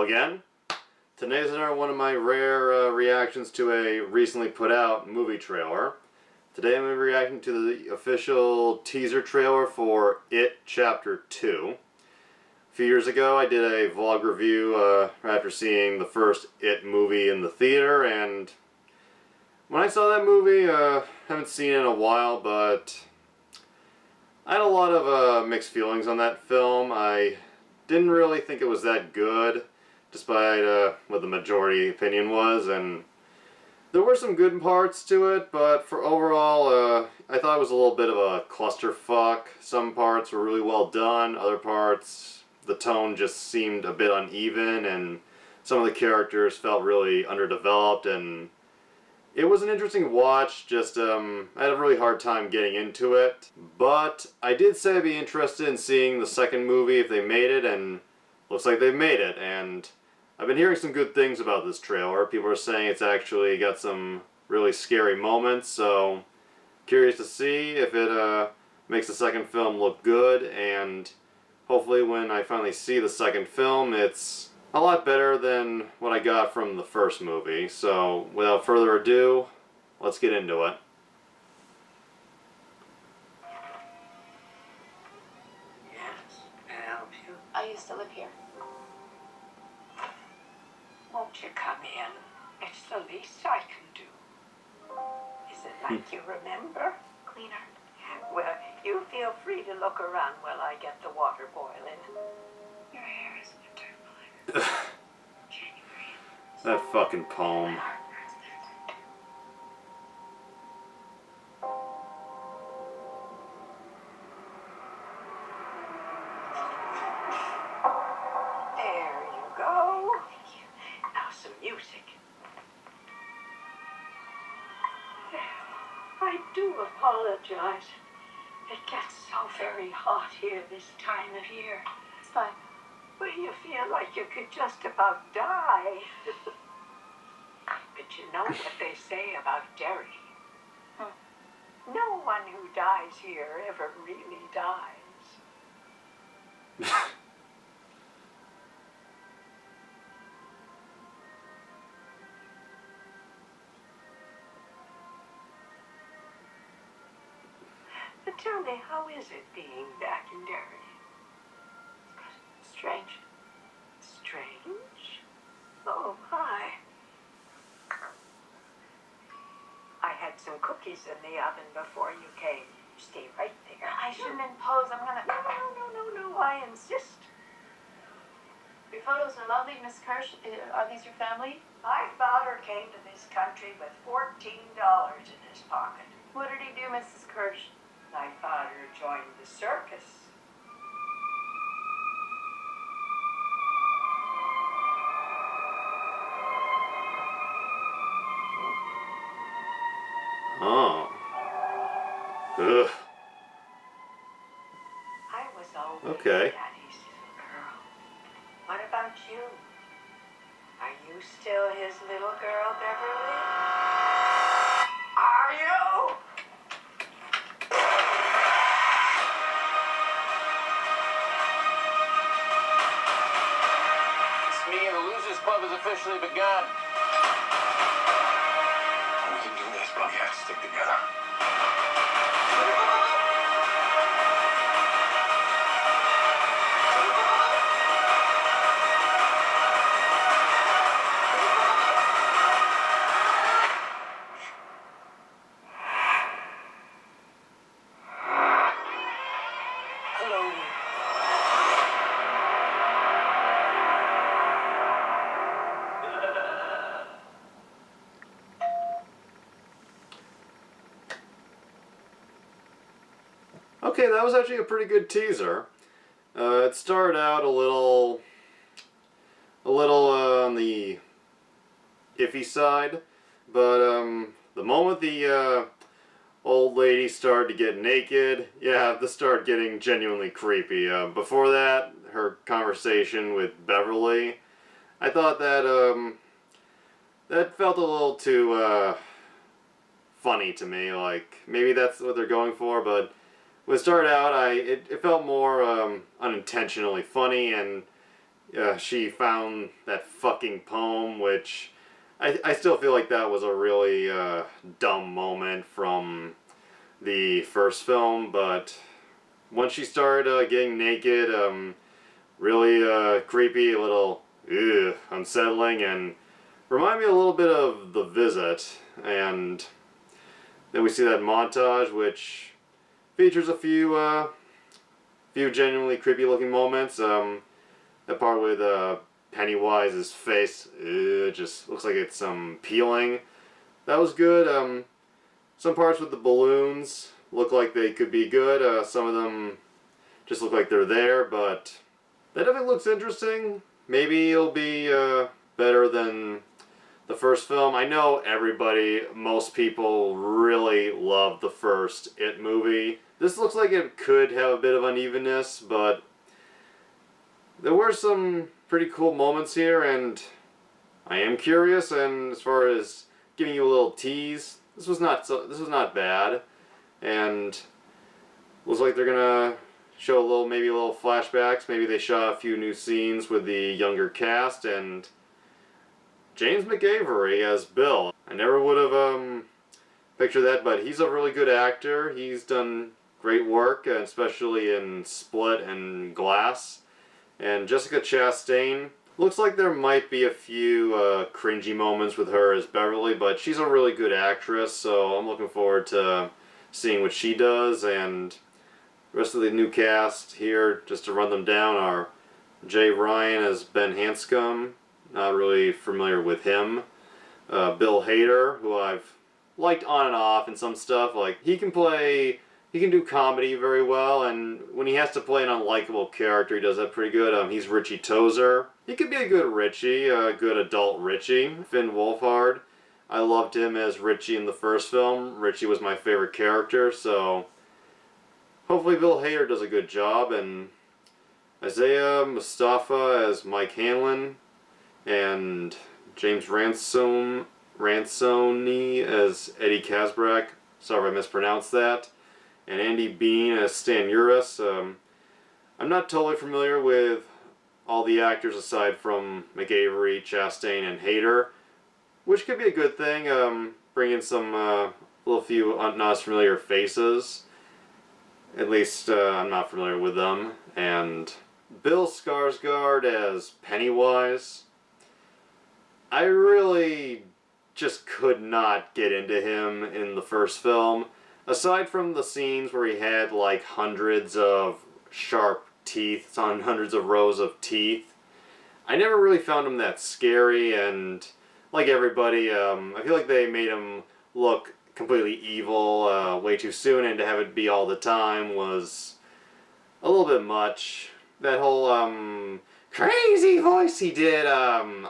again. Today's another one of my rare reactions to a recently put out movie trailer. Today I'm going to be reacting to the official teaser trailer for It Chapter 2. A few years ago I did a vlog review after seeing the first It movie in the theater, and when I saw that movie, haven't seen it in a while, but I had a lot of mixed feelings on that film. I didn't really think it was that good, despite what the majority opinion was, and there were some good parts to it, but for overall, I thought it was a little bit of a clusterfuck. Some parts were really well done, other parts, the tone just seemed a bit uneven, and some of the characters felt really underdeveloped, and it was an interesting watch, just I had a really hard time getting into it. But I did say I'd be interested in seeing the second movie if they made it, and looks like they've made it. And I've been hearing some good things about this trailer. People are saying it's actually got some really scary moments, so curious to see if it makes the second film look good, and hopefully when I finally see the second film it's a lot better than what I got from the first movie. So without further ado, let's get into it. Yes, may I help you? I used to live here. Won't you come in? It's the least I can do. Is it like you remember? Cleaner. Well, you feel free to look around while I get the water boiling. Your hair is winter black. January. That fucking poem. There you go. Thank you. Now some music. I do apologize. It gets so very hot here this time of year. It's fine. Well, you feel like you could just about die. But you know what they say about Derry? No one who dies here ever really dies. But tell me, how is it being back in Derry? Strange. Strange? Oh my. I had some cookies in the oven before you came. Stay right there. I shouldn't impose. I'm gonna... No, I insist. Your photos are lovely, Miss Kirsch. Are these your family? My father came to this country with $14 in his pocket. What did he do, Mrs. Kirsch? My father joined the circus. Oh. Ugh. I was always Okay. Daddy's little girl. What about you? Are you still his little girl, Beverly? Are you? It's me, and the Losers Club has officially begun. We can do this, but we have to stick together. Hello. Okay, that was actually a pretty good teaser. It started out a little on the iffy side, but the moment the old lady started to get naked, yeah, this started getting genuinely creepy. Before that, her conversation with Beverly, I thought that that felt a little too funny to me. Like maybe that's what they're going for, but when it started out, it felt more unintentionally funny, and she found that fucking poem, which I still feel like that was a really dumb moment from the first film, but once she started getting naked, really creepy, a little unsettling, and remind me a little bit of The Visit. And then we see that montage, which features a few genuinely creepy looking moments. That part with Pennywise's face, just looks like it's peeling. That was good. Some parts with the balloons look like they could be good. Some of them just look like they're there, but that definitely looks interesting. Maybe it'll be better than the first film. I know most people really love the first It movie. This looks like it could have a bit of unevenness, but there were some pretty cool moments here, and I am curious. And as far as giving you a little tease, this was not bad, and looks like they're gonna show maybe a little flashbacks. Maybe they shot a few new scenes with the younger cast, and James McAvoy as Bill. I never would have pictured that, but he's a really good actor. He's done great work, especially in Split and Glass. And Jessica Chastain, looks like there might be a few cringy moments with her as Beverly, but she's a really good actress, so I'm looking forward to seeing what she does. And the rest of the new cast here, just to run them down, are Jay Ryan as Ben Hanscom. Not really familiar with him. Bill Hader, who I've liked on and off in some stuff. Like, he can do comedy very well, and when he has to play an unlikable character, he does that pretty good. He's Richie Tozer. He could be a good Richie, a good adult Richie. Finn Wolfhard, I loved him as Richie in the first film. Richie was my favorite character, so hopefully Bill Hader does a good job. And Isaiah Mustafa as Mike Hanlon, and James Ransone as Eddie Kazbrak. Sorry if I mispronounced that. And Andy Bean as Stan Uris. I'm not totally familiar with all the actors aside from McAvoy, Chastain, and Hader, which could be a good thing. Bring in some little few not as familiar faces. At least I'm not familiar with them. And Bill Skarsgård as Pennywise. I really just could not get into him in the first film. Aside from the scenes where he had like hundreds of sharp teeth on hundreds of rows of teeth, I never really found him that scary. And like everybody, I feel like they made him look completely evil way too soon, and to have it be all the time was a little bit much. That whole crazy voice he did, I don't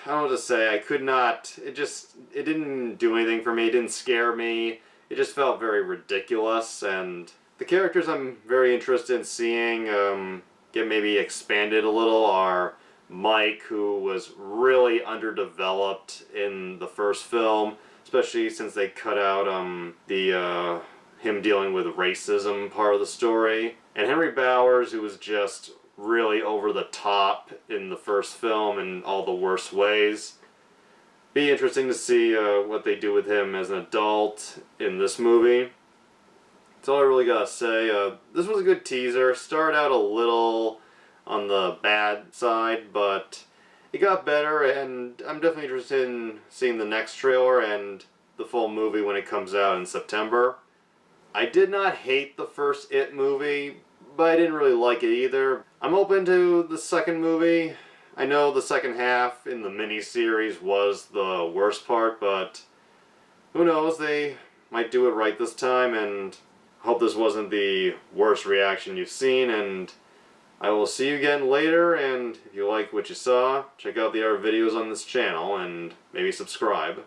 know what to say. I could not, it didn't do anything for me. It didn't scare me. It just felt very ridiculous. And the characters I'm very interested in seeing get maybe expanded a little are Mike, who was really underdeveloped in the first film, especially since they cut out him dealing with racism part of the story. And Henry Bowers, who was just really over the top in the first film in all the worst ways. Be interesting to see what they do with him as an adult in this movie. That's all I really gotta say. This was a good teaser. Started out a little on the bad side, but it got better, and I'm definitely interested in seeing the next trailer and the full movie when it comes out in September. I did not hate the first It movie, but I didn't really like it either. I'm open to the second movie. I know the second half in the miniseries was the worst part, but who knows, they might do it right this time, and I hope this wasn't the worst reaction you've seen, and I will see you again later. And if you like what you saw, check out the other videos on this channel, and maybe subscribe.